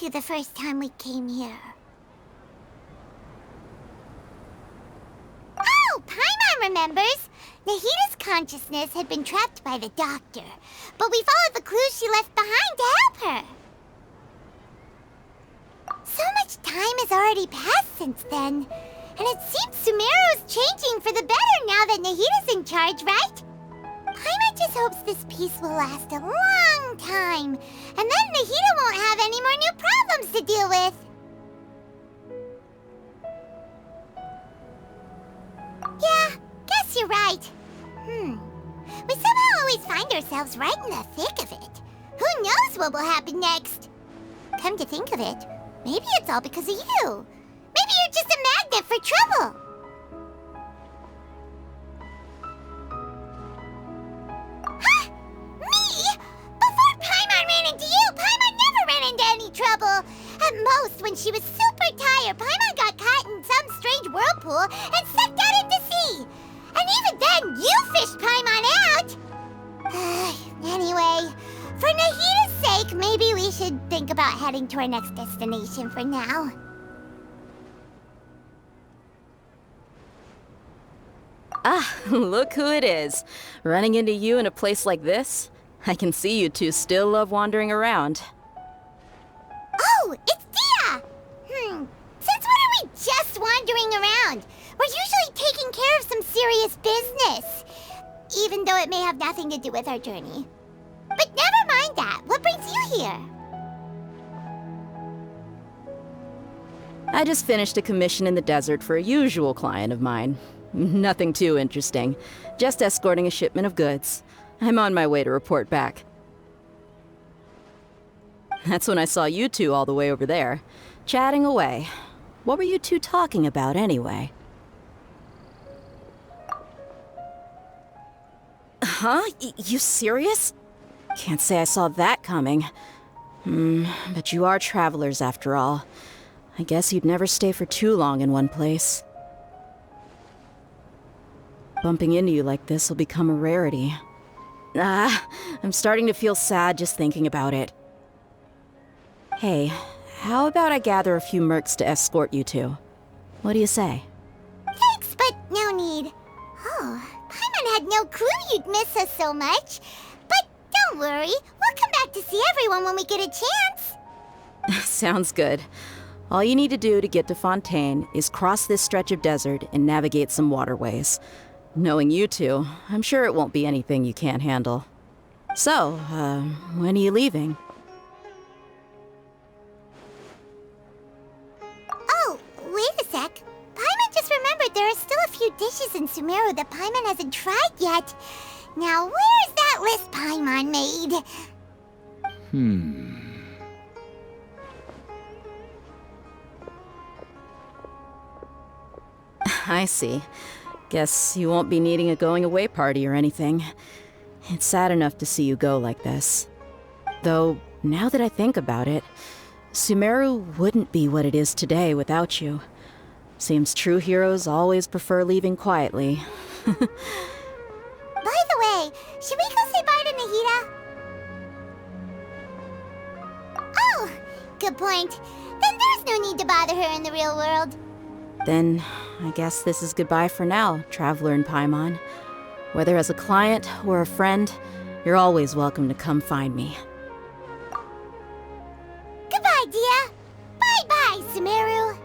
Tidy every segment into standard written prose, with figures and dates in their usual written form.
you the first time we came here. Oh, Paimon remembers! Nahita's consciousness had been trapped by the doctor, but we followed the clues she left behind to help her. So much time has already passed since then, and it seems Sumeru's changing for the better now that Nahita's in charge, right? Paimon just hopes this peace will last a long time, and then Nahita won't have any more new problems to deal with. Yeah, guess you're right. We somehow always find ourselves right in the thick of it. Who knows what will happen next? Come to think of it, maybe it's all because of you. Maybe you're just a magnet for trouble. Huh? Me? Before Paimon ran into you, Paimon never ran into any trouble. At most, when she was super tired, Paimon got caught in some strange whirlpool and sucked out into sea. And even then, you fished Paimon out! Anyway, for Nahita's sake, maybe we should think about heading to our next destination for now. Ah, look who it is. Running into you in a place like this? I can see you two still love wandering around. Oh, it's Dia! Since when are we just wandering around? We're usually taking care of some serious business, even though it may have nothing to do with our journey. But never mind that. What brings you here? I just finished a commission in the desert for a usual client of mine. Nothing too interesting. Just escorting a shipment of goods. I'm on my way to report back. That's when I saw you two all the way over there, chatting away. What were you two talking about anyway? Huh? You serious? Can't say I saw that coming. But you are travelers after all. I guess you'd never stay for too long in one place. Bumping into you like this will become a rarity. I'm starting to feel sad just thinking about it. Hey, how about I gather a few mercs to escort you two? What do you say? Thanks, but no need. Oh, Paimon had no clue you'd miss us so much. But don't worry, we'll come back to see everyone when we get a chance. Sounds good. All you need to do to get to Fontaine is cross this stretch of desert and navigate some waterways. Knowing you two, I'm sure it won't be anything you can't handle. So, when are you leaving? Oh, wait a sec. Paimon just remembered there are still a few dishes in Sumeru that Paimon hasn't tried yet. Now, where's that list Paimon made? I see. Guess you won't be needing a going-away party or anything. It's sad enough to see you go like this. Though, now that I think about it, Sumeru wouldn't be what it is today without you. Seems true heroes always prefer leaving quietly. By the way, should we go say bye to Nahita? Oh, good point. Then there's no need to bother her in the real world. Then, I guess this is goodbye for now, Traveler in Paimon. Whether as a client or a friend, you're always welcome to come find me. Goodbye, Dia. Bye-bye, Sumeru.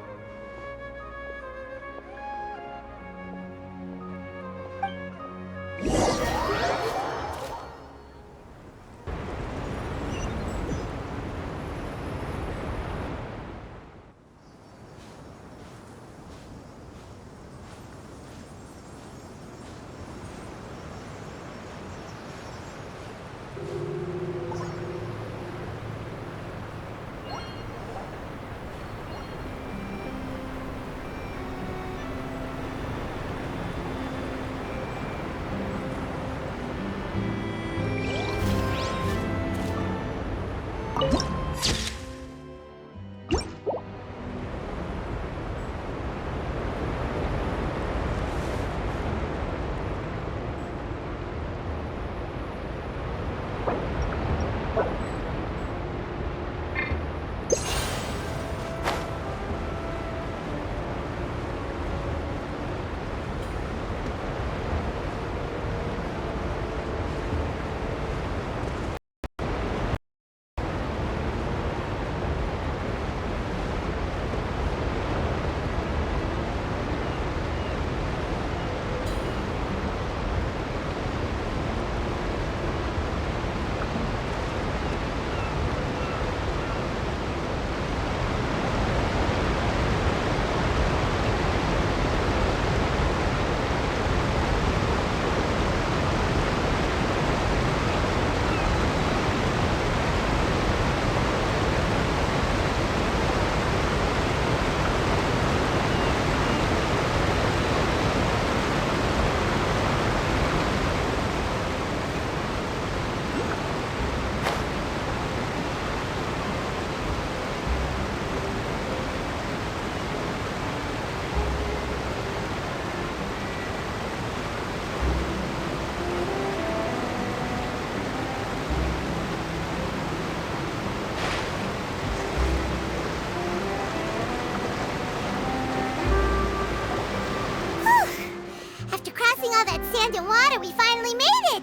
passing all that sand and water, we finally made it!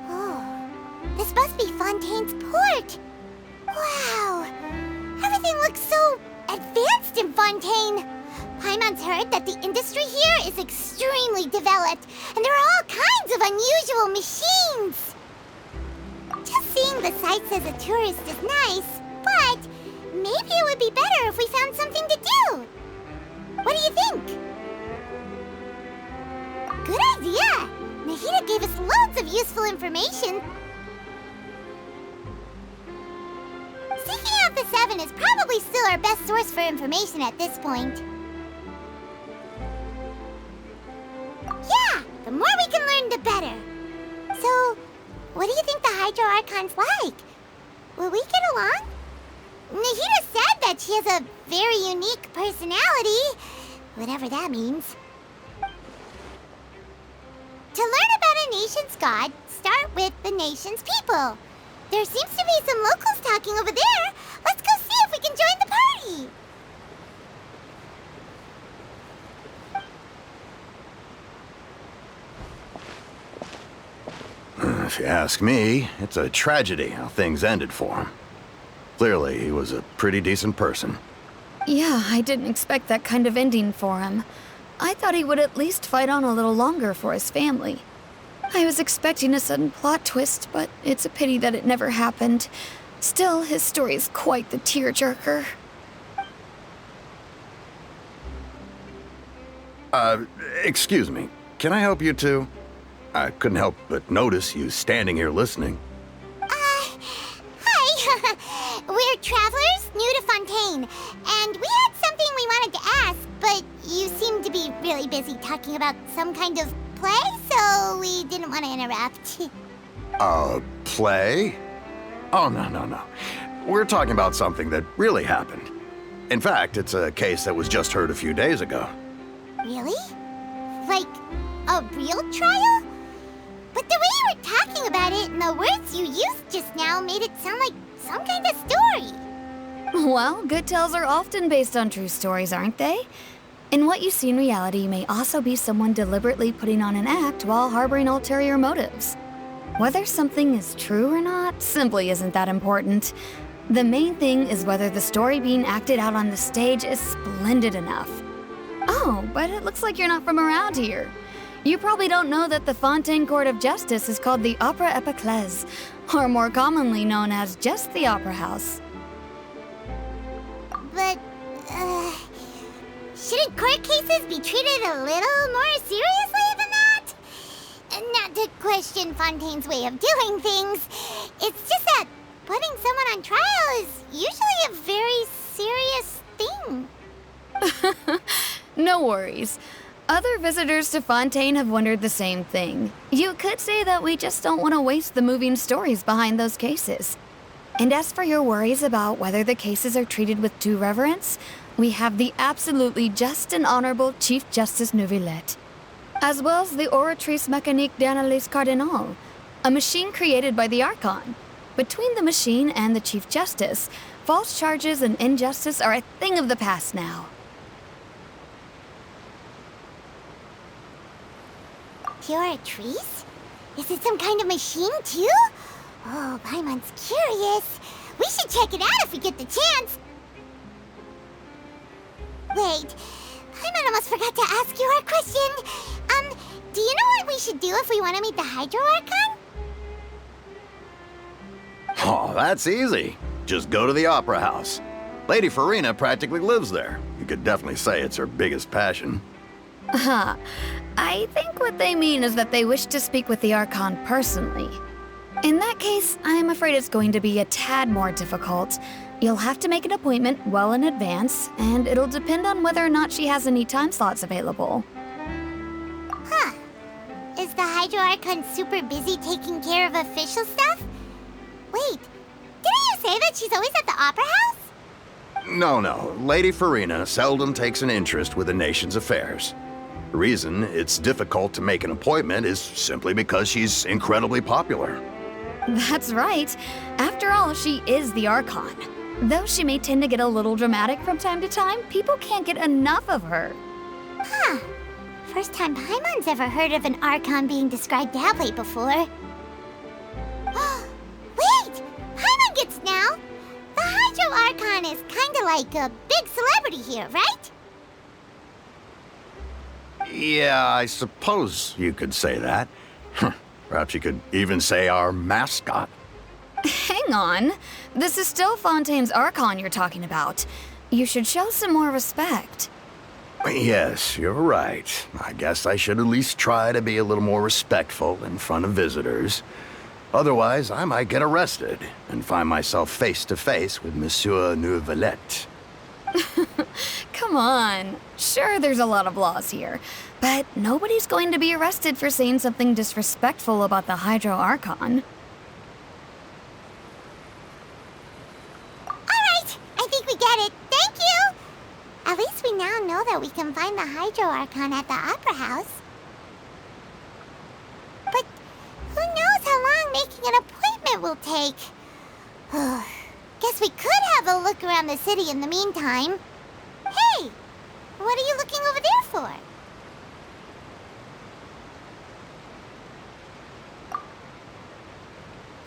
Oh, this must be Fontaine's port. Wow, everything looks so advanced in Fontaine. Paimon's heard that the industry here is extremely developed, and there are all kinds of unusual machines. Just seeing the sights as a tourist is nice, but maybe it would be better if we found something to do. What do you think? Good idea! Nahida gave us loads of useful information. Seeking out the Seven is probably still our best source for information at this point. Yeah, the more we can learn, the better. So, what do you think the Hydro Archon's like? Will we get along? Nahida said that she has a very unique personality, whatever that means. To learn about a nation's god, start with the nation's people. There seems to be some locals talking over there. Let's go see if we can join the party. If you ask me, it's a tragedy how things ended for him. Clearly, he was a pretty decent person. Yeah, I didn't expect that kind of ending for him. I thought he would at least fight on a little longer for his family. I was expecting a sudden plot twist, but it's a pity that it never happened. Still, his story is quite the tearjerker. Excuse me. Can I help you two? I couldn't help but notice you standing here listening. Hi. We're travelers new to Fontaine, and we had something we wanted to ask, but you seemed to be really busy talking about some kind of play, so we didn't want to interrupt. Play? Oh, no. We're talking about something that really happened. In fact, it's a case that was just heard a few days ago. Really? Like, a real trial? But the way you were talking about it and the words you used just now made it sound like some kind of story. Well, good tales are often based on true stories, aren't they? And what you see in reality may also be someone deliberately putting on an act while harboring ulterior motives. Whether something is true or not simply isn't that important. The main thing is whether the story being acted out on the stage is splendid enough. Oh, but it looks like you're not from around here. You probably don't know that the Fontaine Court of Justice is called the Opera Epiclese, or more commonly known as just the Opera House. But, shouldn't court cases be treated a little more seriously than that? Not to question Fontaine's way of doing things, it's just that putting someone on trial is usually a very serious thing. No worries. Other visitors to Fontaine have wondered the same thing. You could say that we just don't want to waste the moving stories behind those cases. And as for your worries about whether the cases are treated with due reverence, we have the absolutely just and honorable Chief Justice Neuvillette, as well as the Oratrice Mécanique d'Analyse Cardinal, a machine created by the Archon. Between the machine and the Chief Justice, false charges and injustice are a thing of the past now. Oratrice? Is it some kind of machine, too? Oh, Paimon's curious. We should check it out if we get the chance. Wait, Paimon almost forgot to ask you our question. Do you know what we should do if we want to meet the Hydro Archon? Oh, that's easy. Just go to the Opera House. Lady Farina practically lives there. You could definitely say it's her biggest passion. I think what they mean is that they wish to speak with the Archon personally. In that case, I'm afraid it's going to be a tad more difficult. You'll have to make an appointment well in advance, and it'll depend on whether or not she has any time slots available. Huh. Is the Hydro Archon super busy taking care of official stuff? Wait, didn't you say that she's always at the Opera House? No. Lady Farina seldom takes an interest with the nation's affairs. The reason it's difficult to make an appointment is simply because she's incredibly popular. That's right. After all, she is the Archon. Though she may tend to get a little dramatic from time to time, people can't get enough of her. Huh. First time Paimon's ever heard of an Archon being described that way before. Wait! Paimon gets now! The Hydro Archon is kinda like a big celebrity here, right? Yeah, I suppose you could say that. Perhaps you could even say our mascot. Hang on. This is still Fontaine's Archon you're talking about. You should show some more respect. Yes, you're right. I guess I should at least try to be a little more respectful in front of visitors. Otherwise, I might get arrested and find myself face to face with Monsieur Neuvillette. Come on. Sure, there's a lot of laws here, but nobody's going to be arrested for saying something disrespectful about the Hydro Archon. Alright, I think we get it. Thank you! At least we now know that we can find the Hydro Archon at the Opera House. But who knows how long making an appointment will take? Guess we could have a look around the city in the meantime. Hey! What are you looking over there for?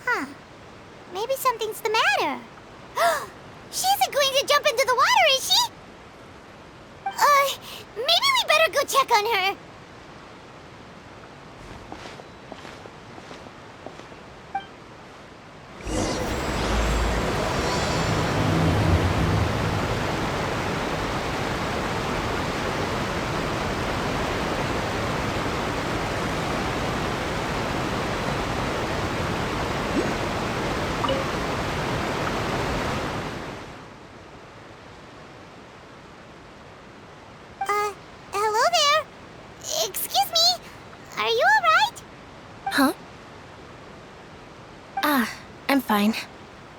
Huh. Maybe something's the matter. She isn't going to jump into the water, is she? Maybe we better go check on her. Hello there. Excuse me. Are you alright? Huh? I'm fine.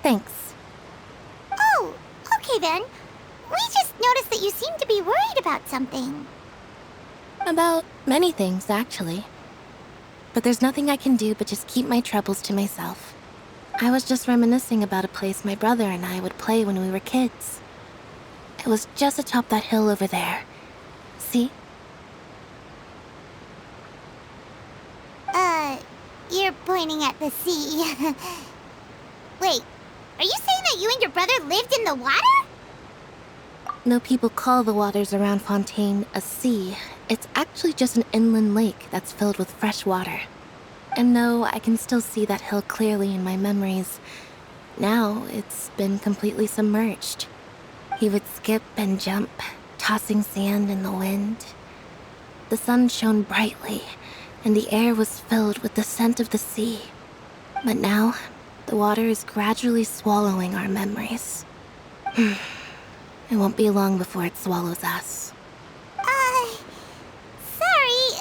Thanks. Oh, okay then. We just noticed that you seem to be worried about something. About many things, actually. But there's nothing I can do but just keep my troubles to myself. I was just reminiscing about a place my brother and I would play when we were kids. It was just atop that hill over there. See? You're pointing at the sea. Wait, are you saying that you and your brother lived in the water? No people call the waters around Fontaine a sea. It's actually just an inland lake that's filled with fresh water. And no, I can still see that hill clearly in my memories. Now, it's been completely submerged. He would skip and jump, tossing sand in the wind. The sun shone brightly, and the air was filled with the scent of the sea. But now, the water is gradually swallowing our memories. It won't be long before it swallows us. Sorry.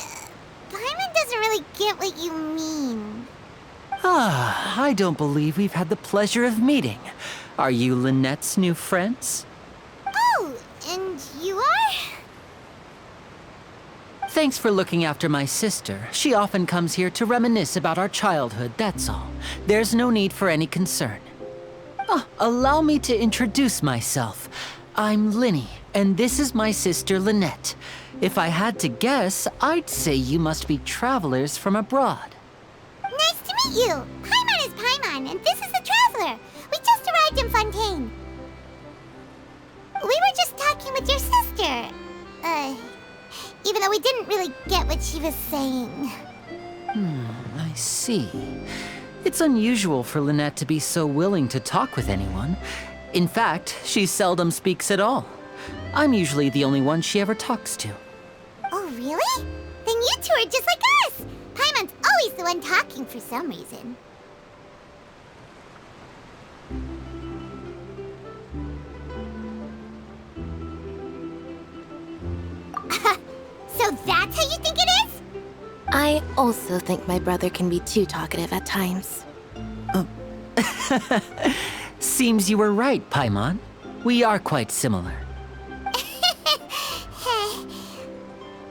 Paimon doesn't really get what you mean. I don't believe we've had the pleasure of meeting. Are you Lynette's new friends? Oh, and you are? Thanks for looking after my sister. She often comes here to reminisce about our childhood, that's all. There's no need for any concern. Allow me to introduce myself. I'm Linny, and this is my sister Lynette. If I had to guess, I'd say you must be travelers from abroad. Nice to meet you. Paimon is Paimon, and this is the Traveler. We just arrived in Fontaine. We were just talking with your sister. Even though we didn't really get what she was saying. I see. It's unusual for Lynette to be so willing to talk with anyone. In fact, she seldom speaks at all. I'm usually the only one she ever talks to. Oh, really? Then you two are just like us. Paimon's always the one talking for some reason. So that's how you think it is? I also think my brother can be too talkative at times. Seems you were right, Paimon. We are quite similar.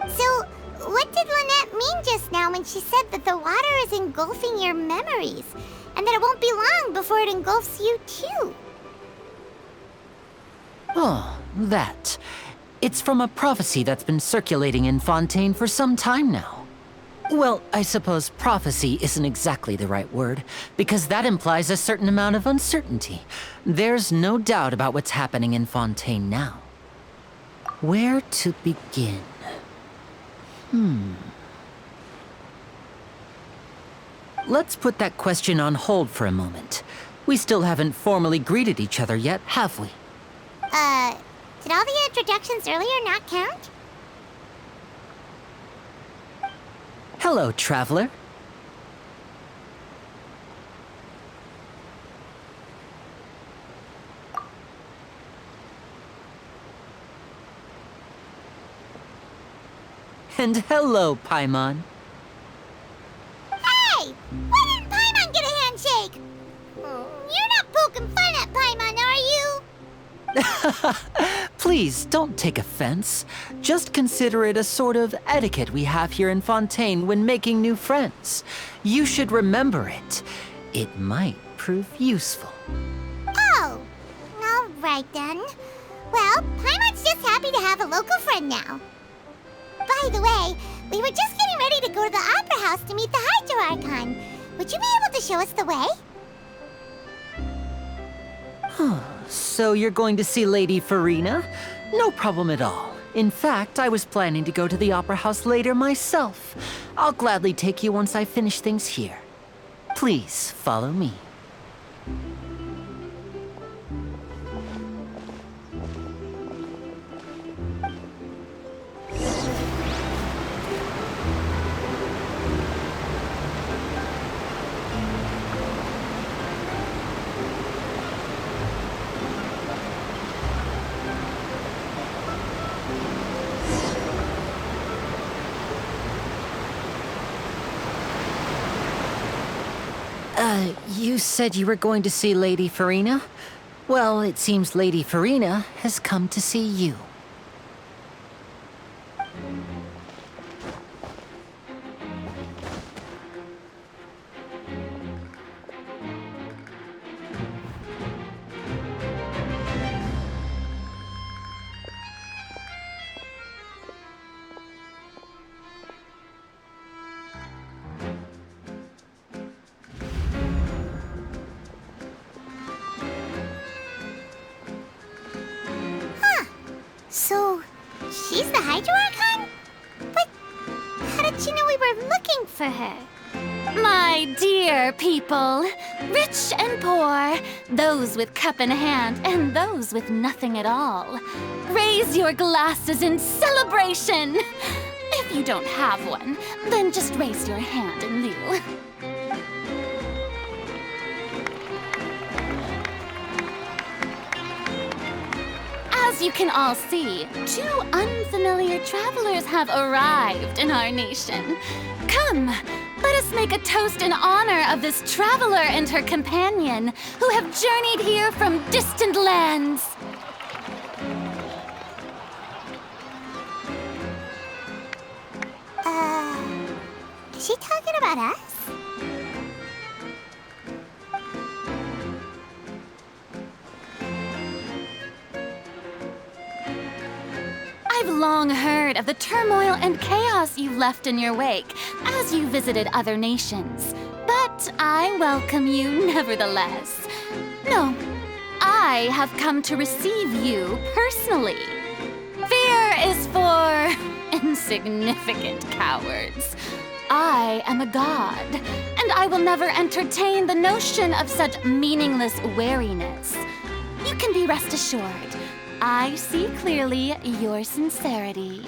So, what did Lynette mean just now when she said that the water is engulfing your memories, and that it won't be long before it engulfs you too? Oh, that. It's from a prophecy that's been circulating in Fontaine for some time now. Well, I suppose prophecy isn't exactly the right word, because that implies a certain amount of uncertainty. There's no doubt about what's happening in Fontaine now. Where to begin? Let's put that question on hold for a moment. We still haven't formally greeted each other yet, have we? Did all the introductions earlier not count? Hello, traveler. And hello, Paimon. Hey! Why didn't Paimon get a handshake? You're not poking fun at Paimon, are you? Please, don't take offense. Just consider it a sort of etiquette we have here in Fontaine when making new friends. You should remember it. It might prove useful. Oh, all right then. Well, Paimon's just happy to have a local friend now. By the way, we were just getting ready to go to the Opera House to meet the Hydro Archon. Would you be able to show us the way? So you're going to see Lady Farina? No problem at all. In fact, I was planning to go to the Opera House later myself. I'll gladly take you once I finish things here. Please, follow me. You said you were going to see Lady Farina? Well, it seems Lady Farina has come to see you. So, she's the Hydro Archon? But how did she know we were looking for her? My dear people, rich and poor, those with cup in hand and those with nothing at all, raise your glasses in celebration. If you don't have one, then just raise your hand in lieu. As you can all see, two unfamiliar travelers have arrived in our nation. Come, let us make a toast in honor of this traveler and her companion who have journeyed here from distant lands. Is she talking about us? I've long heard of the turmoil and chaos you left in your wake as you visited other nations. But I welcome you nevertheless. No, I have come to receive you personally. Fear is for insignificant cowards. I am a god, and I will never entertain the notion of such meaningless wariness. You can be rest assured. I see clearly your sincerity.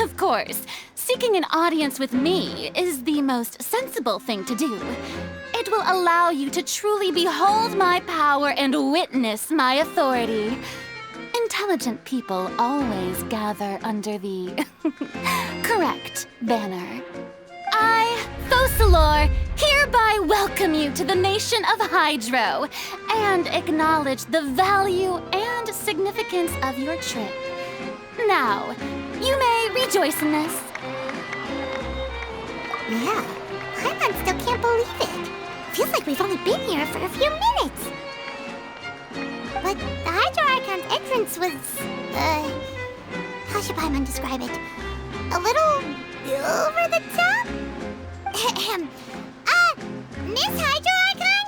Of course, seeking an audience with me is the most sensible thing to do. It will allow you to truly behold my power and witness my authority. Intelligent people always gather under the correct banner. I, Focalor, hereby welcome you to the nation of Hydro and acknowledge the value and significance of your trip. Now, you may rejoice in this. Yeah, Paimon still can't believe it. Feels like we've only been here for a few minutes. But the Hydro Archon's entrance was, how should Paimon describe it? A little over the top? Miss Hydro Archon?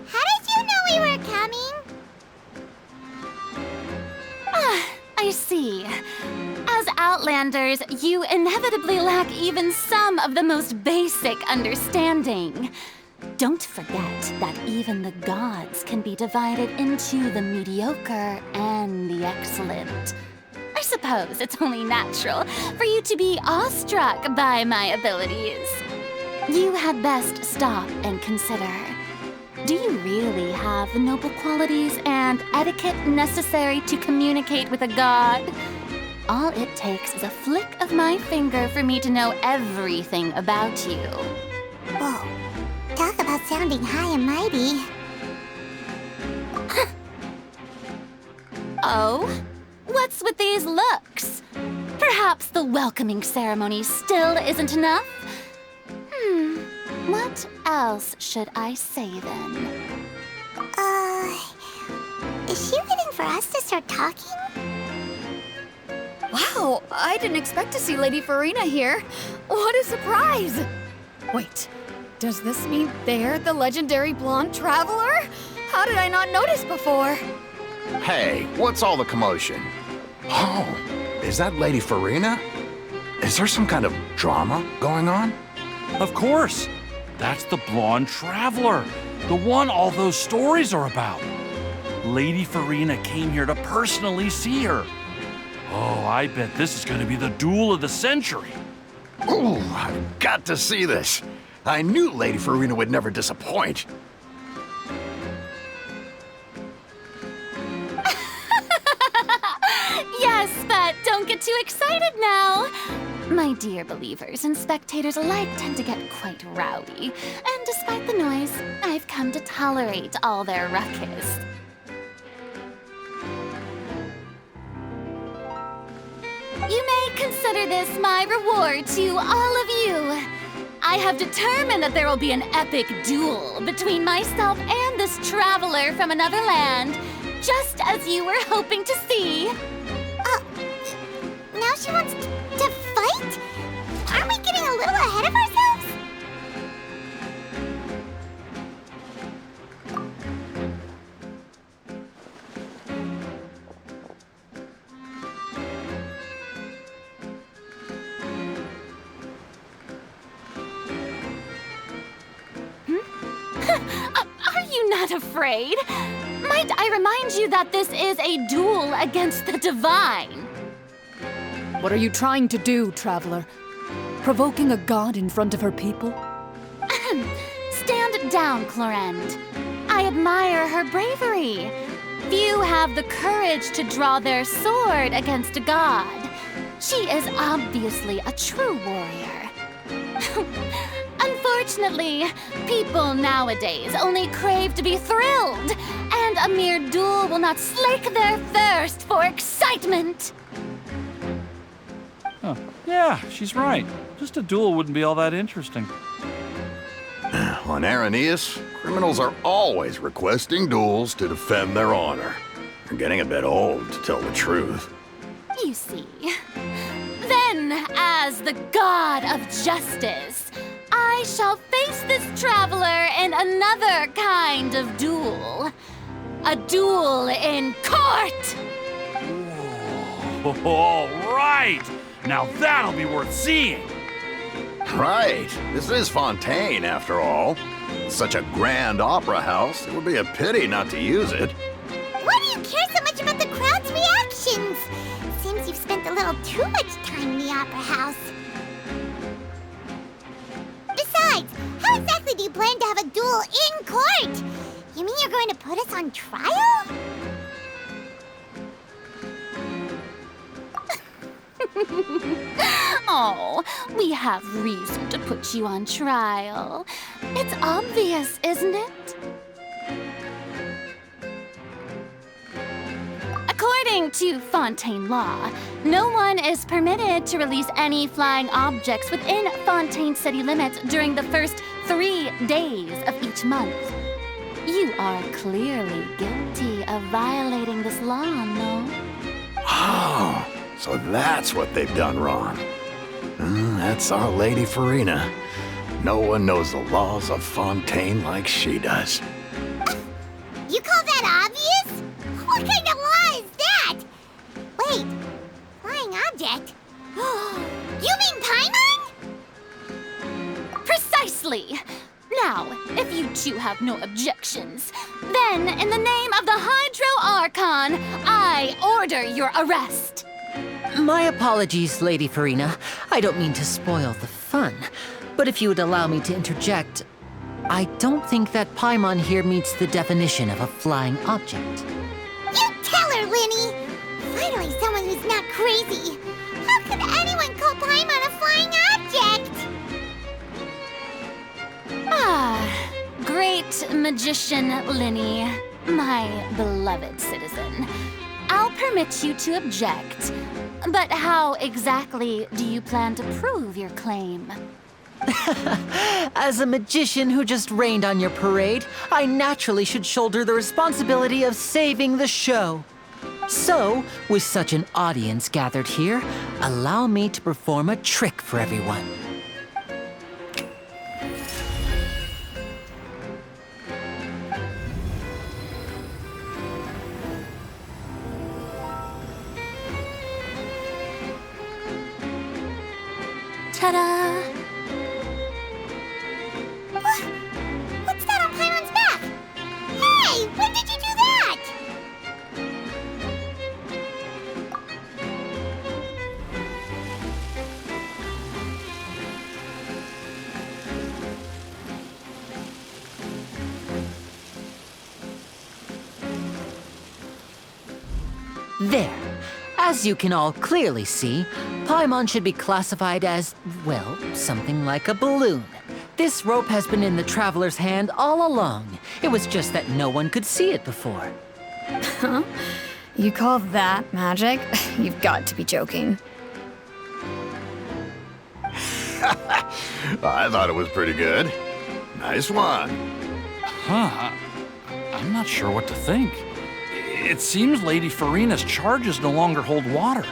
How did you know we were coming? I see. As Outlanders, you inevitably lack even some of the most basic understanding. Don't forget that even the gods can be divided into the mediocre and the excellent. I suppose it's only natural for you to be awestruck by my abilities. You had best stop and consider. Do you really have the noble qualities and etiquette necessary to communicate with a god? All it takes is a flick of my finger for me to know everything about you. Whoa. Talk about sounding high and mighty. Oh? What's with these looks? Perhaps the welcoming ceremony still isn't enough? What else should I say then? Is she waiting for us to start talking? Wow, I didn't expect to see Lady Farina here. What a surprise! Wait, does this mean they're the legendary blonde traveler? How did I not notice before? Hey, what's all the commotion? Oh, is that Lady Farina? Is there some kind of drama going on? Of course. That's the blonde traveler, the one all those stories are about. Lady Farina came here to personally see her. Oh, I bet this is going to be the duel of the century. Ooh, I've got to see this. I knew Lady Farina would never disappoint. Yes, but don't get too excited now. My dear believers and spectators alike tend to get quite rowdy, and despite the noise, I've come to tolerate all their ruckus. You may consider this my reward to all of you. I have determined that there will be an epic duel between myself and this traveler from another land, just as you were hoping to see. Now she wants to fight? Aren't we getting a little ahead of ourselves? Are you not afraid? Might I remind you that this is a duel against the divine? What are you trying to do, traveler? Provoking a god in front of her people? Stand down, Clorend. I admire her bravery. Few have the courage to draw their sword against a god. She is obviously a true warrior. Unfortunately, people nowadays only crave to be thrilled, and a mere duel will not slake their thirst for excitement. Huh. Yeah, she's right. Just a duel wouldn't be all that interesting. On Araneus, criminals are always requesting duels to defend their honor. They're getting a bit old, to tell the truth. You see. Then, as the god of justice, I shall face this traveler in another kind of duel. A duel in court! Whoa, all right! Now that'll be worth seeing! Right. This is Fontaine, after all. It's such a grand opera house, it would be a pity not to use it. Why do you care so much about the crowd's reactions? Seems you've spent a little too much time in the opera house. Besides, how exactly do you plan to have a duel in court? You mean you're going to put us on trial? Oh, we have reason to put you on trial. It's obvious, isn't it? According to Fontaine law, no one is permitted to release any flying objects within Fontaine city limits during the first 3 days of each month. You are clearly guilty of violating this law, no? Oh, So that's what they've done wrong. That's our Lady Farina. No one knows the laws of Fontaine like she does. You call that obvious? What kind of law is that? Wait, flying object? You mean Paimon? Precisely! Now, if you two have no objections, then in the name of the Hydro Archon, I order your arrest. My apologies, Lady Farina. I don't mean to spoil the fun, but if you would allow me to interject, I don't think that Paimon here meets the definition of a flying object. You tell her, Linny! Finally someone who's not crazy. How could anyone call Paimon a flying object? Ah, great magician Linny, my beloved citizen. I'll permit you to object, but how exactly do you plan to prove your claim? As a magician who just rained on your parade, I naturally should shoulder the responsibility of saving the show. So, with such an audience gathered here, allow me to perform a trick for everyone. Ta-da! What's that on Paimon's back? Hey, when did you do that? There. As you can all clearly see, Paimon should be classified as, well, something like a balloon. This rope has been in the Traveler's hand all along. It was just that no one could see it before. Huh? You call that magic? You've got to be joking. I thought it was pretty good. Nice one. Huh. I'm not sure what to think. It seems Lady Farina's charges no longer hold water.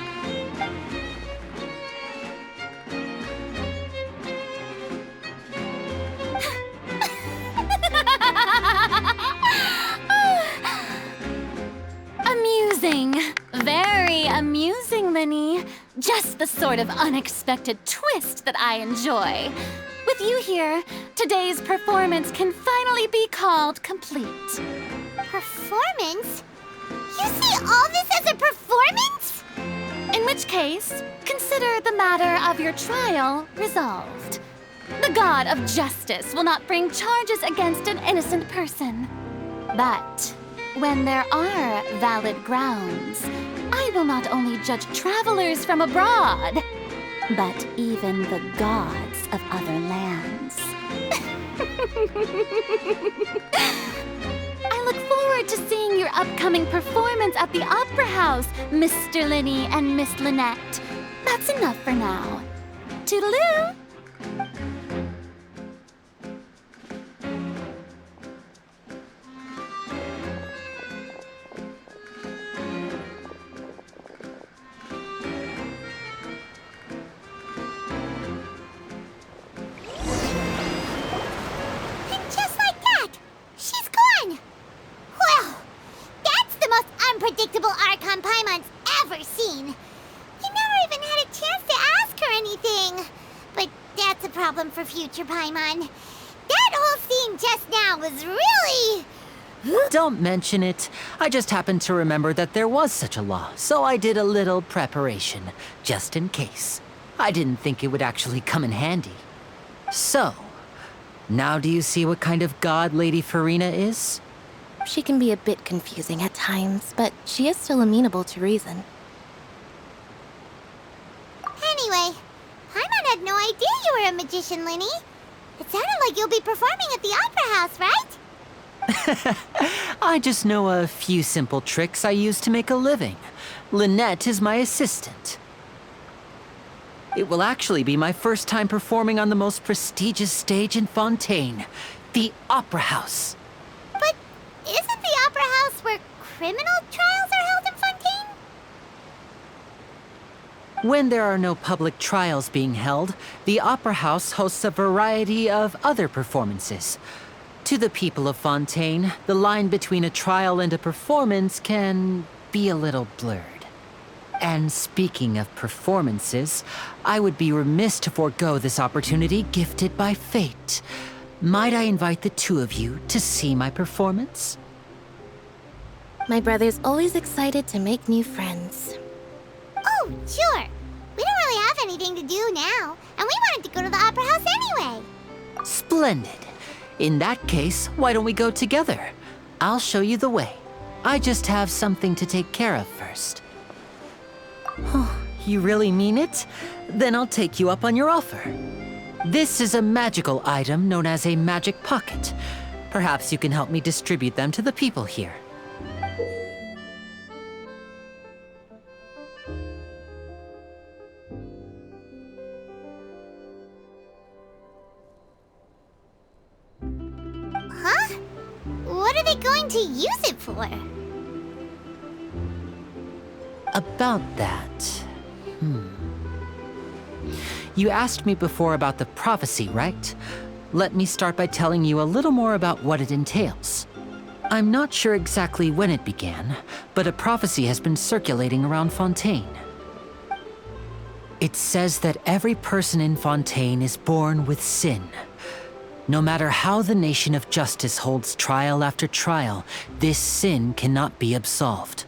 Amusing. Very amusing, Linny. Just the sort of unexpected twist that I enjoy. With you here, today's performance can finally be called complete. Performance? You see all this as a performance? In which case, consider the matter of your trial resolved. The god of justice will not bring charges against an innocent person. But when there are valid grounds, I will not only judge travelers from abroad, but even the gods of other lands. I look forward to seeing your upcoming performance at the Opera House, Mr. Linny and Miss Lynette. That's enough for now. Toodaloo! Unpredictable Archon Paimon's ever seen. You never even had a chance to ask her anything. But that's a problem for future Paimon. That whole scene just now was really... Don't mention it. I just happened to remember that there was such a law, so I did a little preparation, just in case. I didn't think it would actually come in handy. So, now do you see what kind of god Lady Farina is? She can be a bit confusing at times, but she is still amenable to reason. Anyway, Paimon had no idea you were a magician, Linny. It sounded like you'll be performing at the Opera House, right? I just know a few simple tricks I use to make a living. Lynette is my assistant. It will actually be my first time performing on the most prestigious stage in Fontaine, the Opera House. But isn't the Opera House where criminal trials are held in Fontaine? When there are no public trials being held, the Opera House hosts a variety of other performances. To the people of Fontaine, the line between a trial and a performance can be a little blurred. And speaking of performances, I would be remiss to forego this opportunity gifted by fate. Might I invite the two of you to see my performance? My brother's always excited to make new friends. Oh, sure. We don't really have anything to do now, and we wanted to go to the Opera House anyway. Splendid. In that case, why don't we go together? I'll show you the way. I just have something to take care of first. Oh, you really mean it? Then I'll take you up on your offer. This is a magical item known as a magic pocket. Perhaps you can help me distribute them to the people here. Huh? What are they going to use it for? About that... You asked me before about the prophecy, right? Let me start by telling you a little more about what it entails. I'm not sure exactly when it began, but a prophecy has been circulating around Fontaine. It says that every person in Fontaine is born with sin. No matter how the nation of justice holds trial after trial, this sin cannot be absolved.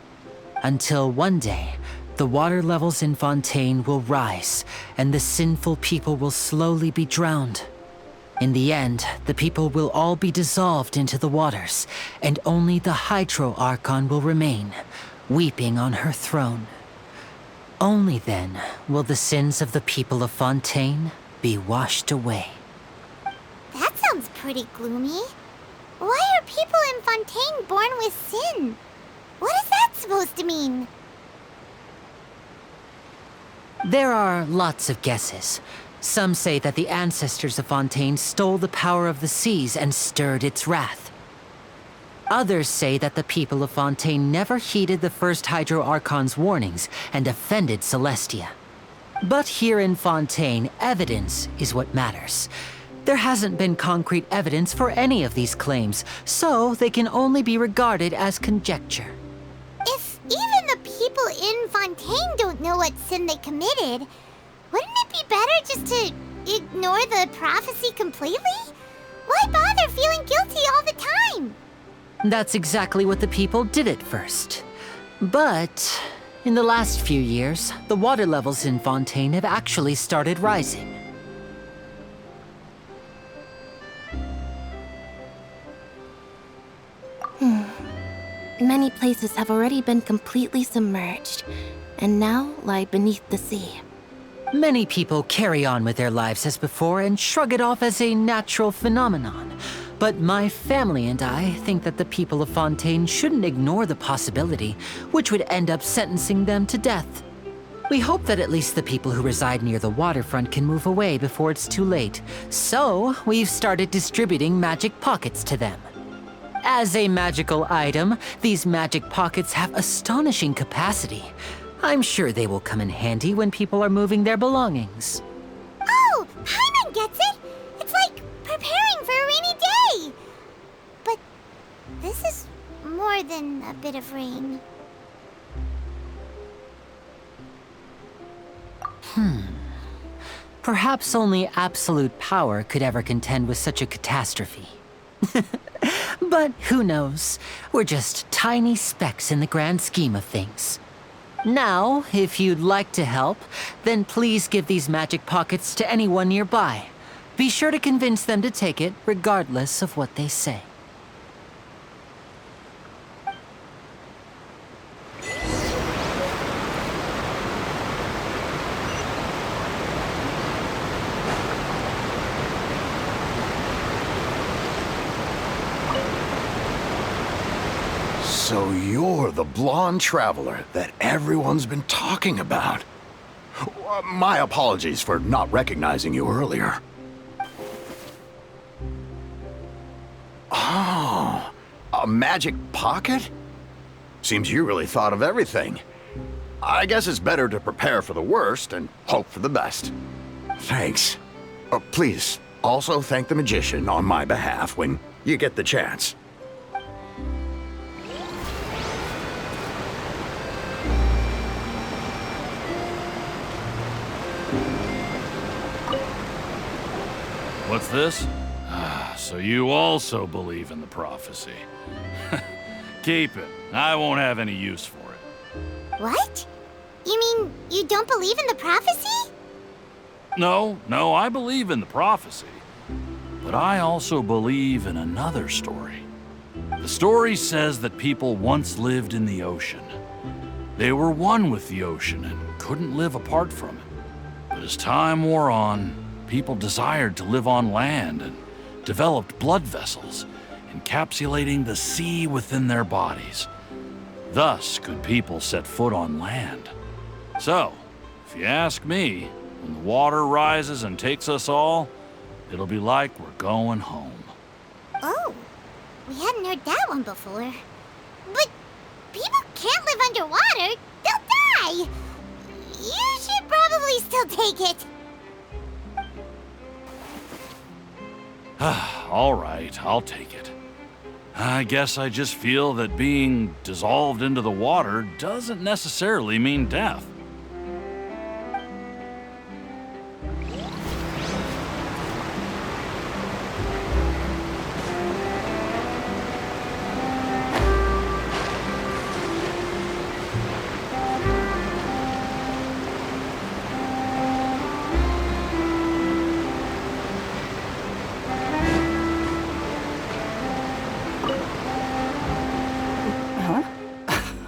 Until one day, the water levels in Fontaine will rise, and the sinful people will slowly be drowned. In the end, the people will all be dissolved into the waters, and only the Hydro Archon will remain, weeping on her throne. Only then will the sins of the people of Fontaine be washed away. That sounds pretty gloomy. Why are people in Fontaine born with sin? What is that supposed to mean? There are lots of guesses. Some say that the ancestors of Fontaine stole the power of the seas and stirred its wrath. Others say that the people of Fontaine never heeded the first Hydro Archon's warnings and offended Celestia. But here in Fontaine, evidence is what matters. There hasn't been concrete evidence for any of these claims, so they can only be regarded as conjecture. If even the people in Fontaine don't know what sin they committed, wouldn't it be better just to ignore the prophecy completely? Why bother feeling guilty all the time? That's exactly what the people did at first. But in the last few years, the water levels in Fontaine have actually started rising. Many places have already been completely submerged, and now lie beneath the sea. Many people carry on with their lives as before and shrug it off as a natural phenomenon. But my family and I think that the people of Fontaine shouldn't ignore the possibility, which would end up sentencing them to death. We hope that at least the people who reside near the waterfront can move away before it's too late. So, we've started distributing magic pockets to them. As a magical item, these magic pockets have astonishing capacity. I'm sure they will come in handy when people are moving their belongings. Oh, Paimon gets it! It's like preparing for a rainy day! But this is more than a bit of rain. Perhaps only absolute power could ever contend with such a catastrophe. But who knows? We're just tiny specks in the grand scheme of things. Now, if you'd like to help, then please give these magic pockets to anyone nearby. Be sure to convince them to take it, regardless of what they say. So you're the blonde traveler that everyone's been talking about. My apologies for not recognizing you earlier. Oh, a magic pocket? Seems you really thought of everything. I guess it's better to prepare for the worst and hope for the best. Thanks. Please, also thank the magician on my behalf when you get the chance. What's this? So you also believe in the prophecy. Keep it. I won't have any use for it. What? You mean you don't believe in the prophecy? No, I believe in the prophecy. But I also believe in another story. The story says that people once lived in the ocean. They were one with the ocean and couldn't live apart from it. But as time wore on, people desired to live on land and developed blood vessels, encapsulating the sea within their bodies. Thus could people set foot on land. So, if you ask me, when the water rises and takes us all, it'll be like we're going home. Oh, we hadn't heard that one before. But people can't live underwater. They'll die. You should probably still take it. All right, I'll take it. I guess I just feel that being dissolved into the water doesn't necessarily mean death.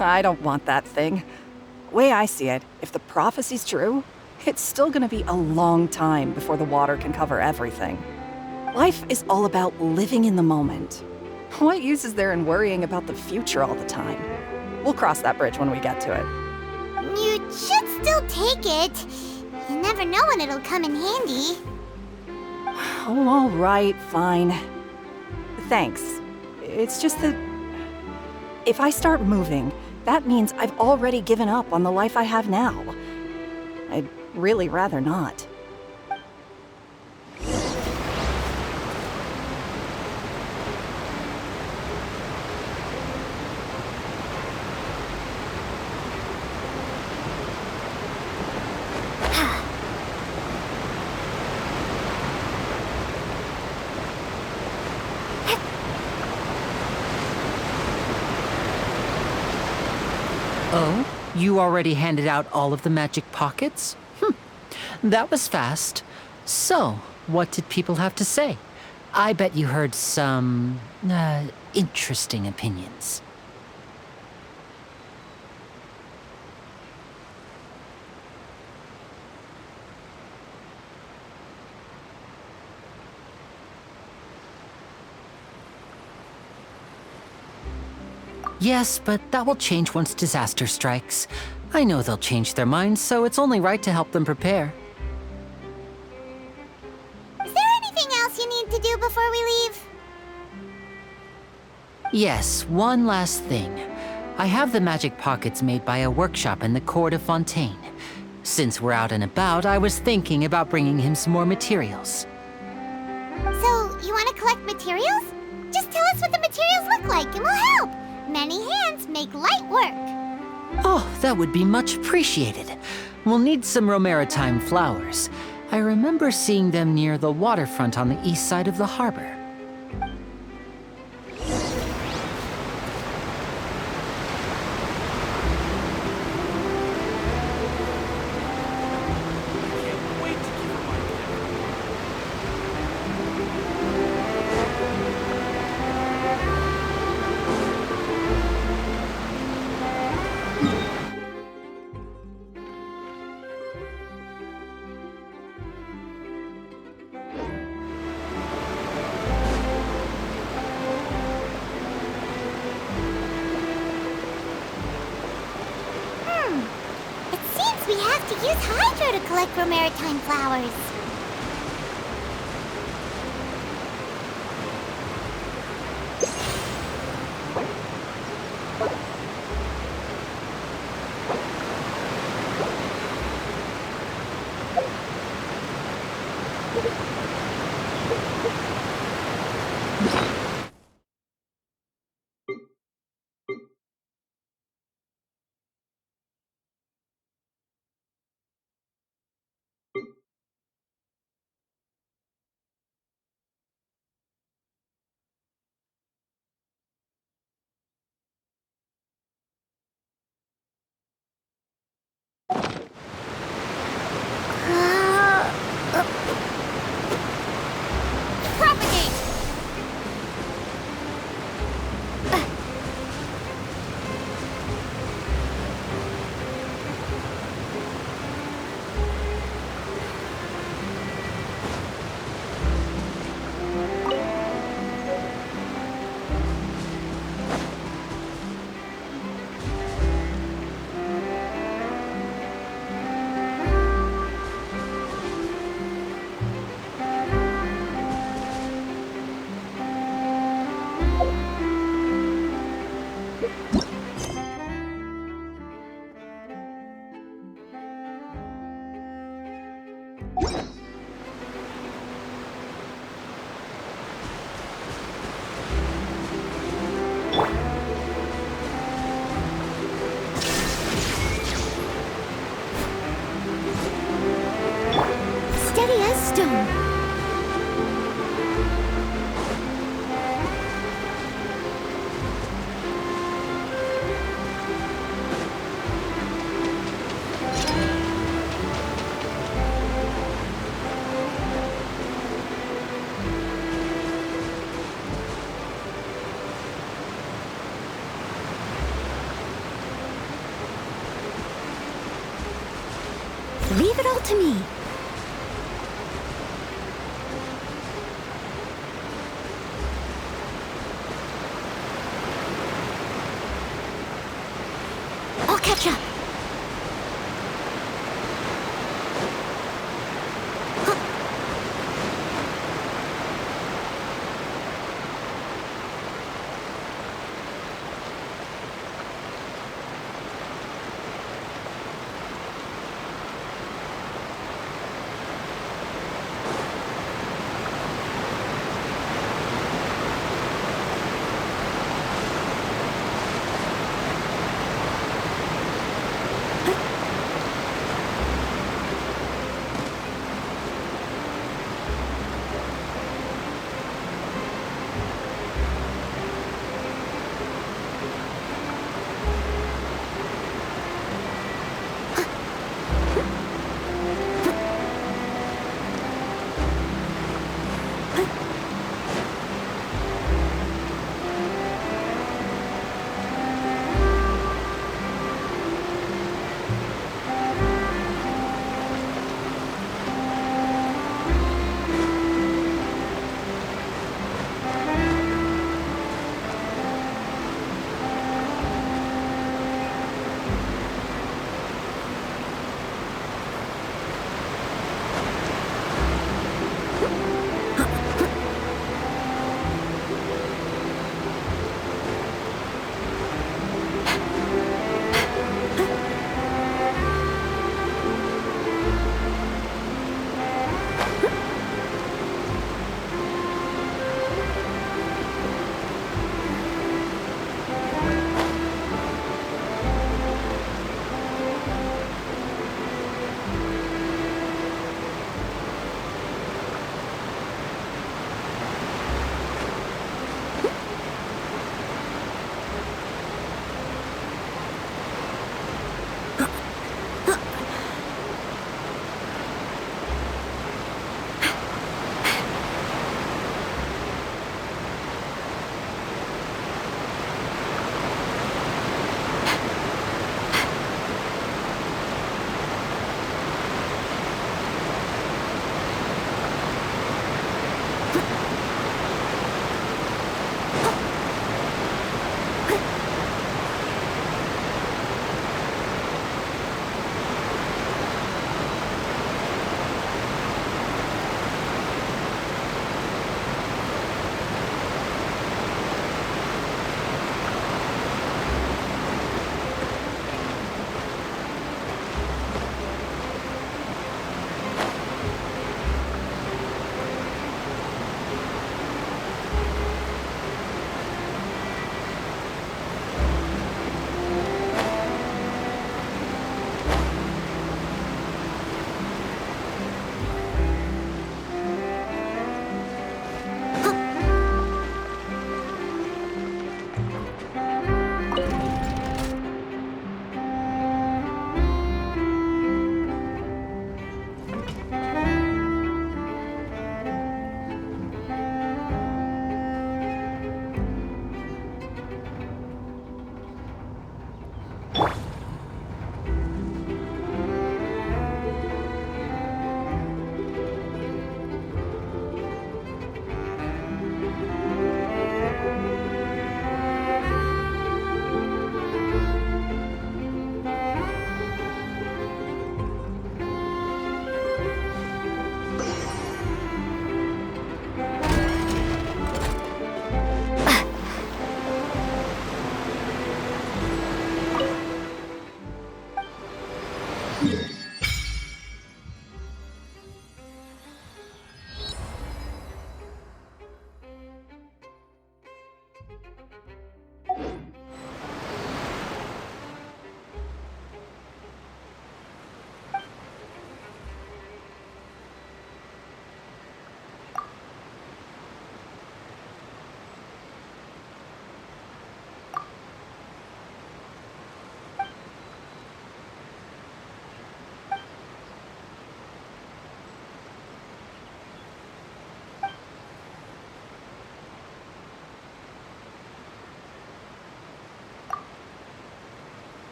I don't want that thing. Way I see it, if the prophecy's true, it's still gonna be a long time before the water can cover everything. Life is all about living in the moment. What use is there in worrying about the future all the time? We'll cross that bridge when we get to it. You should still take it. You never know when it'll come in handy. Oh, all right, fine. Thanks. It's just that if I start moving, that means I've already given up on the life I have now. I'd really rather not. Oh? You already handed out all of the magic pockets? That was fast. So, what did people have to say? I bet you heard some, interesting opinions. Yes, but that will change once disaster strikes. I know they'll change their minds, so it's only right to help them prepare. Is there anything else you need to do before we leave? Yes, one last thing. I have the magic pockets made by a workshop in the court of Fontaine. Since we're out and about, I was thinking about bringing him some more materials. So, you want to collect materials? Just tell us what the materials look like and we'll help. Many hands make light work. Oh, that would be much appreciated. We'll need some romaritime flowers. I remember seeing them near the waterfront on the east side of the harbor. We have to use Hydro to collect romaritime flowers. Leave it all to me. I'll catch up.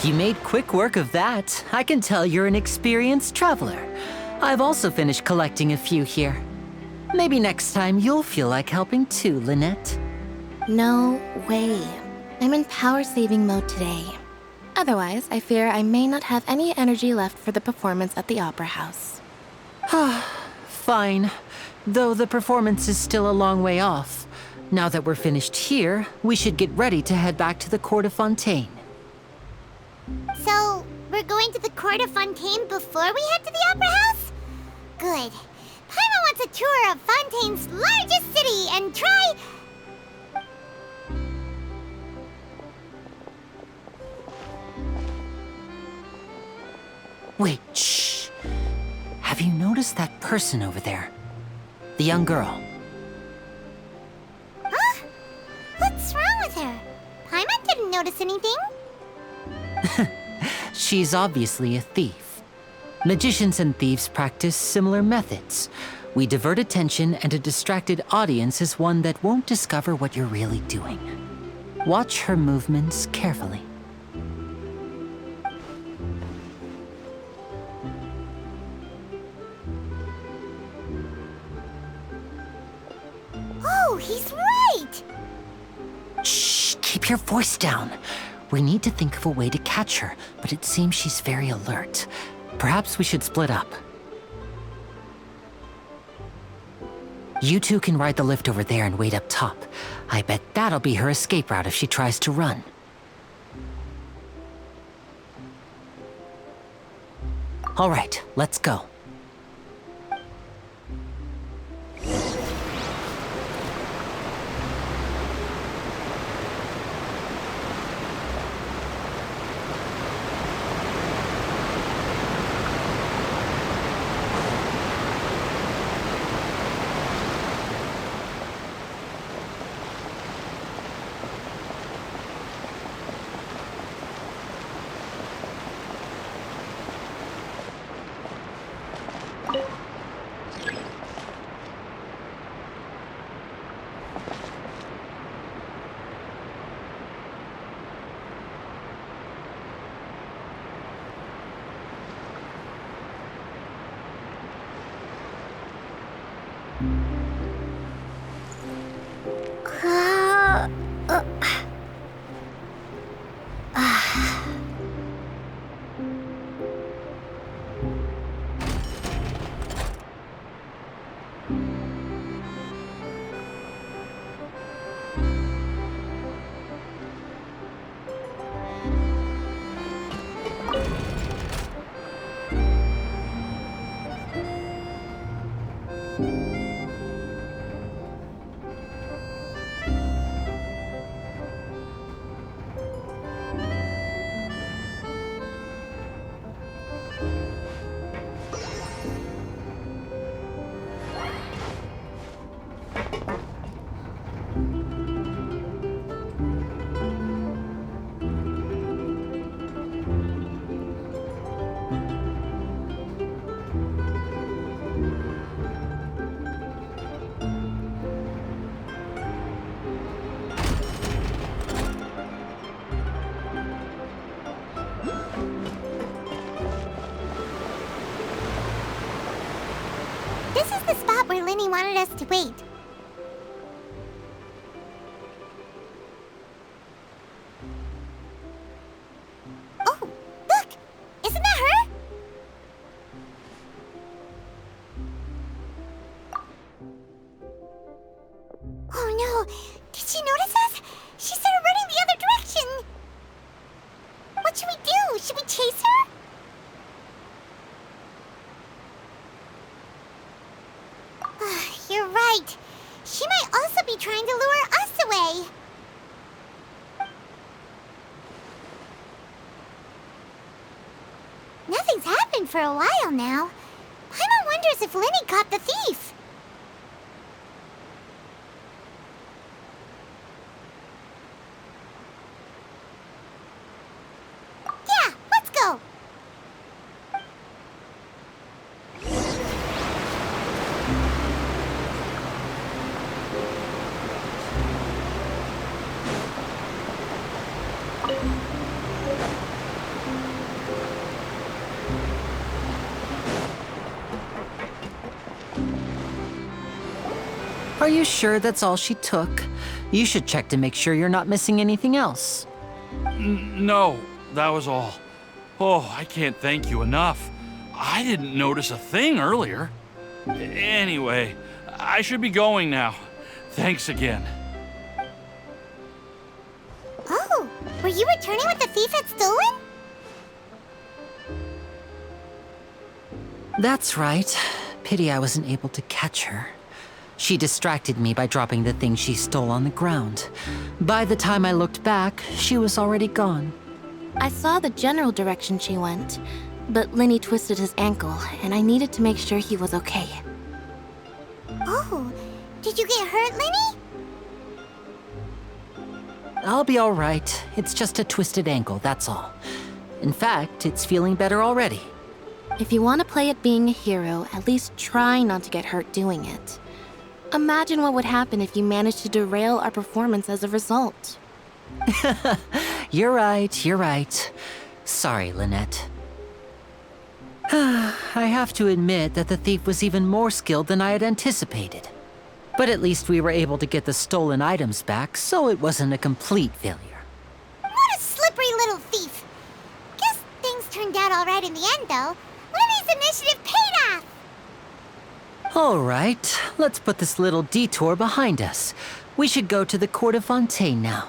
You made quick work of that. I can tell you're an experienced traveler. I've also finished collecting a few here. Maybe next time you'll feel like helping too, Lynette. No way. I'm in power-saving mode today. Otherwise, I fear I may not have any energy left for the performance at the Opera House. Fine. Though the performance is still a long way off. Now that we're finished here, we should get ready to head back to the Court of Fontaine. So, we're going to the Court of Fontaine before we head to the Opera House? Good. Paimon wants a tour of Fontaine's largest city and try... Wait, shh. Have you noticed that person over there? The young girl. Huh? What's wrong with her? Paimon didn't notice anything. She's obviously a thief. Magicians and thieves practice similar methods. We divert attention, and a distracted audience is one that won't discover what you're really doing. Watch her movements carefully. Oh, he's right! Shh, keep your voice down. We need to think of a way to catch her, but it seems she's very alert. Perhaps we should split up. You two can ride the lift over there and wait up top. I bet that'll be her escape route if she tries to run. All right, let's go. Linny wanted us to wait. Oh, look! Isn't that her? Oh no! Did she notice us? She started running the other direction! What should we do? Should we chase her? You're right. She might also be trying to lure us away. Nothing's happened for a while now. Paimon wonders if Linny caught the thief. Yeah, let's go. Are you sure that's all she took? You should check to make sure you're not missing anything else. No, that was all. Oh, I can't thank you enough. I didn't notice a thing earlier. Anyway, I should be going now. Thanks again. Oh, were you returning what the thief had stolen? That's right. Pity I wasn't able to catch her. She distracted me by dropping the thing she stole on the ground. By the time I looked back, she was already gone. I saw the general direction she went, but Linny twisted his ankle, and I needed to make sure he was okay. Oh, did you get hurt, Linny? I'll be all right. It's just a twisted ankle, that's all. In fact, it's feeling better already. If you want to play at being a hero, at least try not to get hurt doing it. Imagine what would happen if you managed to derail our performance as a result. You're right. Sorry, Lynette. I have to admit that the thief was even more skilled than I had anticipated. But at least we were able to get the stolen items back, so it wasn't a complete failure. What a slippery little thief! Guess things turned out all right in the end, though. Linny's initiative paid off! All right, let's put this little detour behind us. We should go to the Court of Fontaine now.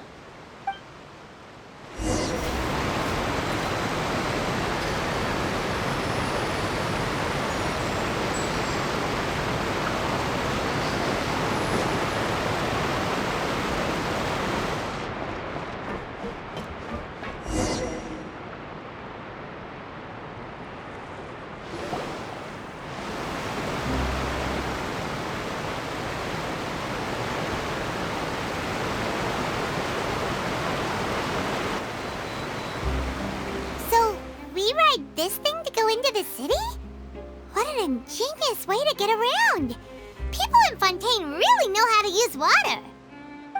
This thing to go into the city? What an ingenious way to get around! People in Fontaine really know how to use water!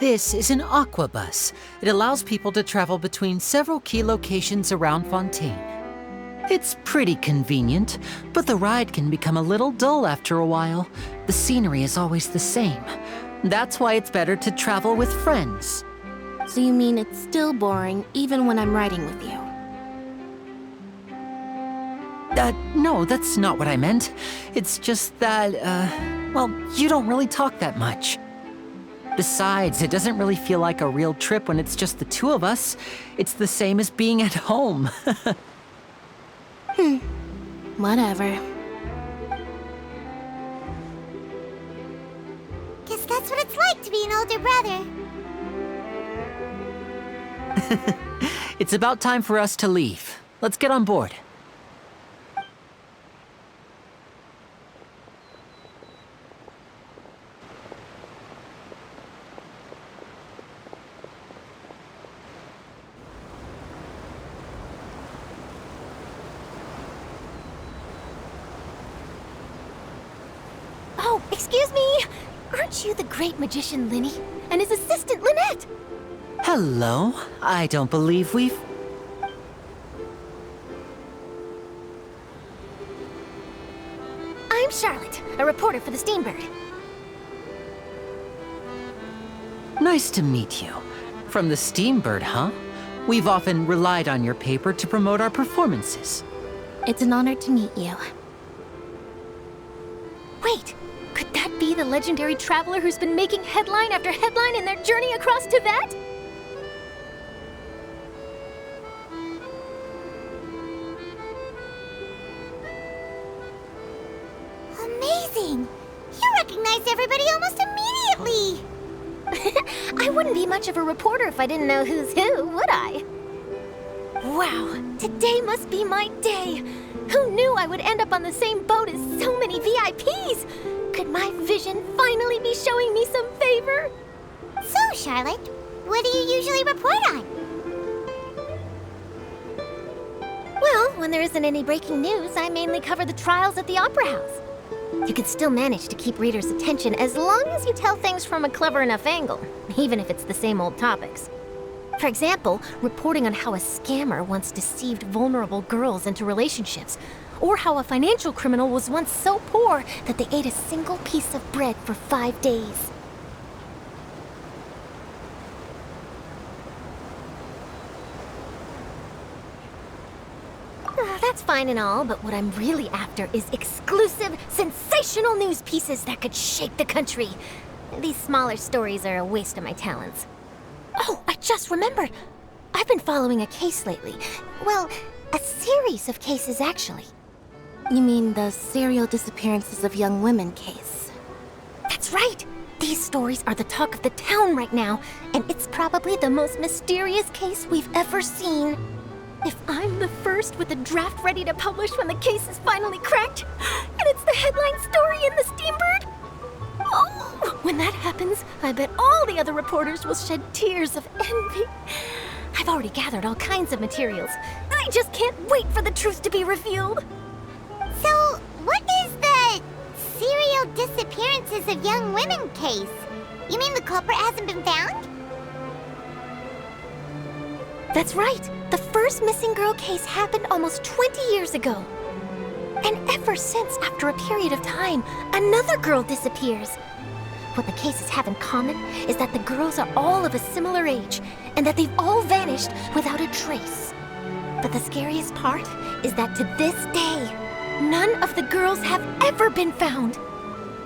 This is an aqua bus. It allows people to travel between several key locations around Fontaine. It's pretty convenient, but the ride can become a little dull after a while. The scenery is always the same. That's why it's better to travel with friends. So you mean it's still boring even when I'm riding with you? No, that's not what I meant. It's just that, well, you don't really talk that much. Besides, it doesn't really feel like a real trip when it's just the two of us. It's the same as being at home. Whatever. Guess that's what it's like to be an older brother. It's about time for us to leave. Let's get on board. Oh, excuse me! Aren't you the great magician Linny? And his assistant Lynette? Hello. I don't believe we've... I'm Charlotte, a reporter for the Steambird. Nice to meet you. From the Steambird, huh? We've often relied on your paper to promote our performances. It's an honor to meet you. Wait, could that be the legendary traveler who's been making headline after headline in their journey across Tibet? Amazing! You recognize everybody almost immediately! I wouldn't be much of a reporter if I didn't know who's who, would I? Wow, today must be my day! Who knew I would end up on the same boat as so many VIPs? Could my vision finally be showing me some favor? So, Charlotte, what do you usually report on? Well, when there isn't any breaking news, I mainly cover the trials at the Opera House. You can still manage to keep readers' attention as long as you tell things from a clever enough angle, even if it's the same old topics. For example, reporting on how a scammer once deceived vulnerable girls into relationships, or how a financial criminal was once so poor that they ate a single piece of bread for 5 days. That's fine and all, but what I'm really after is exclusive, sensational news pieces that could shake the country. These smaller stories are a waste of my talents. Oh, I just remembered. I've been following a case lately. Well, a series of cases, actually. You mean the serial disappearances of young women case? That's right! These stories are the talk of the town right now, and it's probably the most mysterious case we've ever seen. If I'm the first with a draft ready to publish when the case is finally cracked, and it's the headline story in the Steambird, oh, when that happens, I bet all the other reporters will shed tears of envy. I've already gathered all kinds of materials. I just can't wait for the truth to be revealed. So, what is the serial disappearances of young women case? You mean the culprit hasn't been found? That's right. The first missing girl case happened almost 20 years ago. And ever since, after a period of time, another girl disappears. What the cases have in common is that the girls are all of a similar age, and that they've all vanished without a trace. But the scariest part is that to this day, none of the girls have ever been found.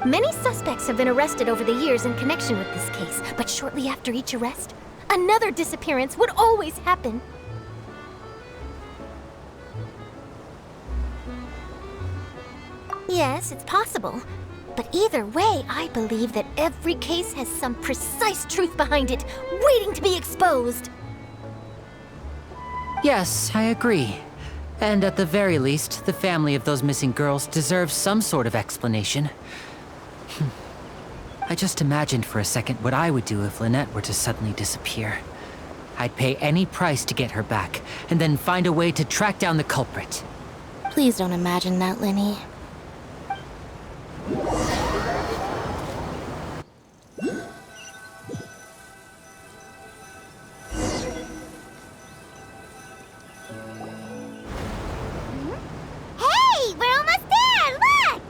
Many suspects have been arrested over the years in connection with this case, but shortly after each arrest, another disappearance would always happen. Yes, it's possible. But either way, I believe that every case has some precise truth behind it, waiting to be exposed. Yes, I agree. And at the very least, the family of those missing girls deserves some sort of explanation. I just imagined for a second what I would do if Lynette were to suddenly disappear. I'd pay any price to get her back, and then find a way to track down the culprit. Please don't imagine that, Linny. Hey, we're almost there! Look!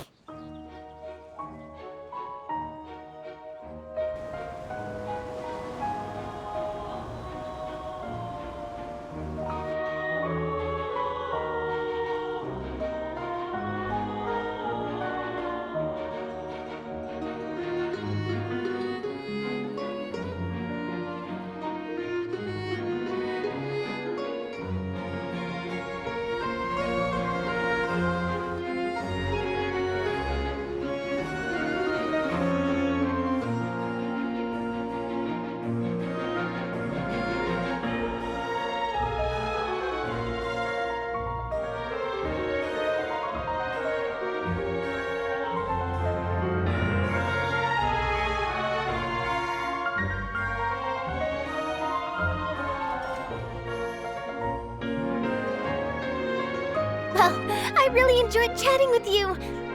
Well, I really enjoyed chatting with you.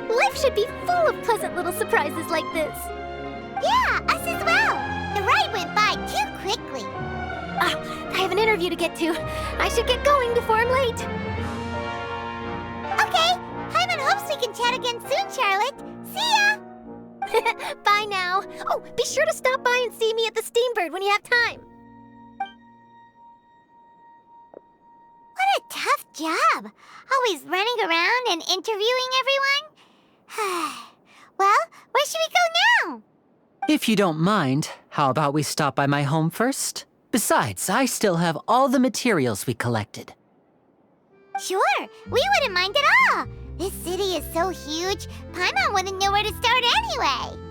Life should be full of pleasant little surprises like this. Yeah, us as well. The ride went by too quickly. I have an interview to get to. I should get going before I'm late. Okay, Paimon hopes we can chat again soon, Charlotte. See ya! Bye now. Oh, be sure to stop by and see me at the Steambird when you have time. What a tough job. Always running around and interviewing everyone. Well, where should we go now? If you don't mind, how about we stop by my home first? Besides, I still have all the materials we collected. Sure, we wouldn't mind at all. This city is so huge, Paimon wouldn't know where to start anyway.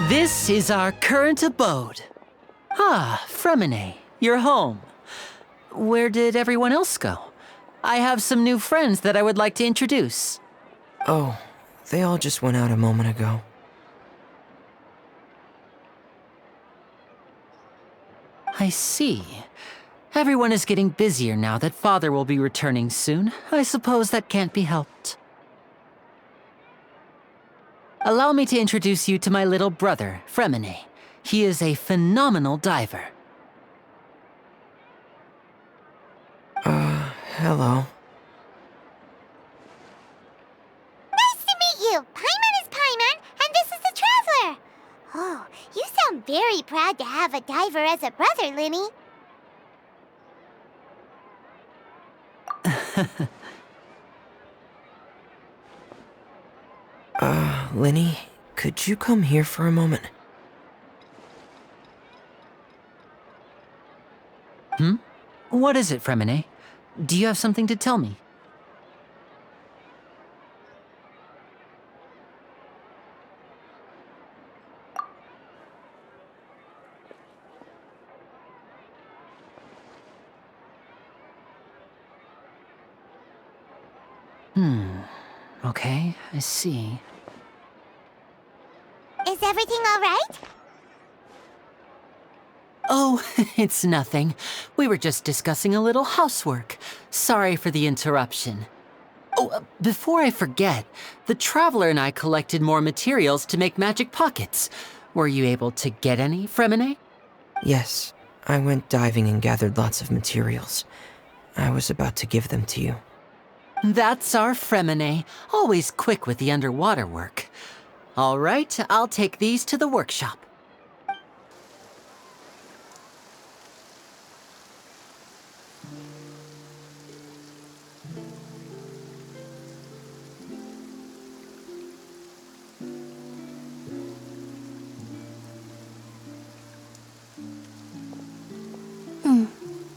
This is our current abode. Ah, Fremine, you're home. Where did everyone else go? I have some new friends that I would like to introduce. Oh, they all just went out a moment ago. I see. Everyone is getting busier now that Father will be returning soon. I suppose that can't be helped. Allow me to introduce you to my little brother, Fremine. He is a phenomenal diver. Hello. Nice to meet you. Paimon is Paimon, and this is the Traveler. Oh, you sound very proud to have a diver as a brother, Linny. Linny, could you come here for a moment? What is it, Fremine? Do you have something to tell me? Okay, I see. Is everything all right? Oh, it's nothing. We were just discussing a little housework. Sorry for the interruption. Oh, before I forget, the Traveler and I collected more materials to make magic pockets. Were you able to get any, Fremine? Yes, I went diving and gathered lots of materials. I was about to give them to you. That's our Fremine, always quick with the underwater work. All right, I'll take these to the workshop.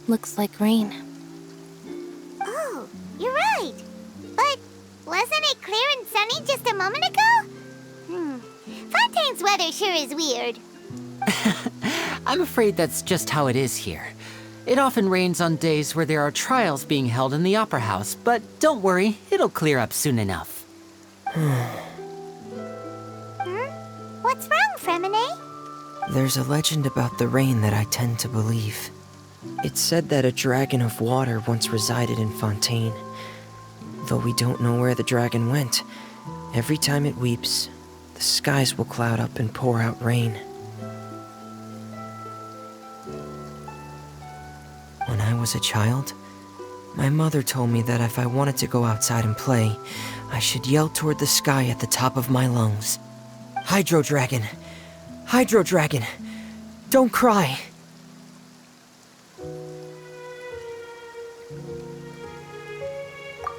Looks like rain. Oh, you're right. But wasn't it clear and sunny just a moment ago? Fontaine's weather sure is weird. I'm afraid that's just how it is here. It often rains on days where there are trials being held in the Opera House, but don't worry, it'll clear up soon enough. What's wrong, Fremine? There's a legend about the rain that I tend to believe. It's said that a dragon of water once resided in Fontaine. Though we don't know where the dragon went, every time it weeps, the skies will cloud up and pour out rain. was a child, my mother told me that if I wanted to go outside and play, I should yell toward the sky at the top of my lungs. Hydro Dragon! Hydro Dragon! Don't cry!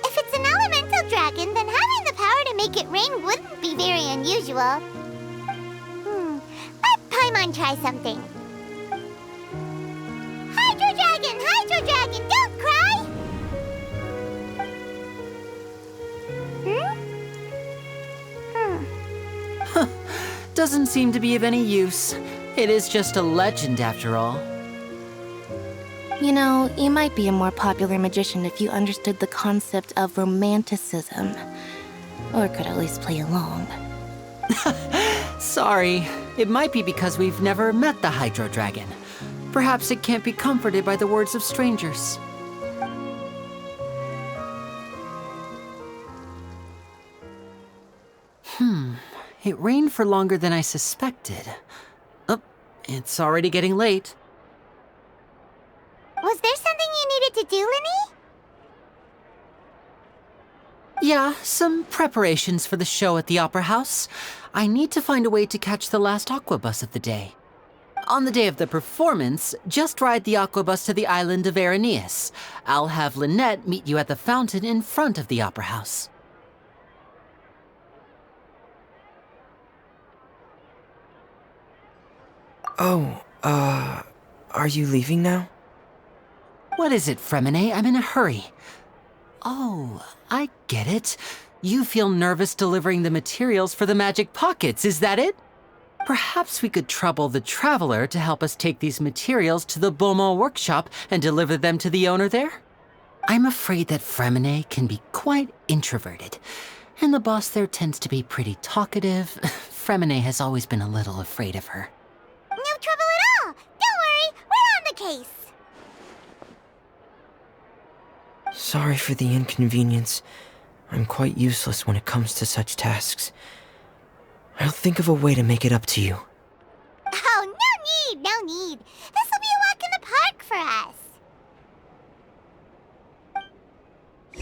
If it's an elemental dragon, then having the power to make it rain wouldn't be very unusual. Let Paimon try something. Hydro Dragon, don't cry! Doesn't seem to be of any use. It is just a legend after all. You know, you might be a more popular magician if you understood the concept of romanticism. Or could at least play along. Sorry. It might be because we've never met the Hydro Dragon. Perhaps it can't be comforted by the words of strangers. It rained for longer than I suspected. Oh, it's already getting late. Was there something you needed to do, Linny? Yeah, some preparations for the show at the Opera House. I need to find a way to catch the last aqua bus of the day. On the day of the performance, just ride the aqua bus to the island of Araneus. I'll have Lynette meet you at the fountain in front of the Opera House. Oh, are you leaving now? What is it, Fremine? I'm in a hurry. Oh, I get it. You feel nervous delivering the materials for the magic pockets, is that it? Perhaps we could trouble the Traveler to help us take these materials to the Beaumont workshop and deliver them to the owner there? I'm afraid that Fremine can be quite introverted, and the boss there tends to be pretty talkative. Fremine has always been a little afraid of her. No trouble at all! Don't worry, we're on the case! Sorry for the inconvenience. I'm quite useless when it comes to such tasks. I'll think of a way to make it up to you.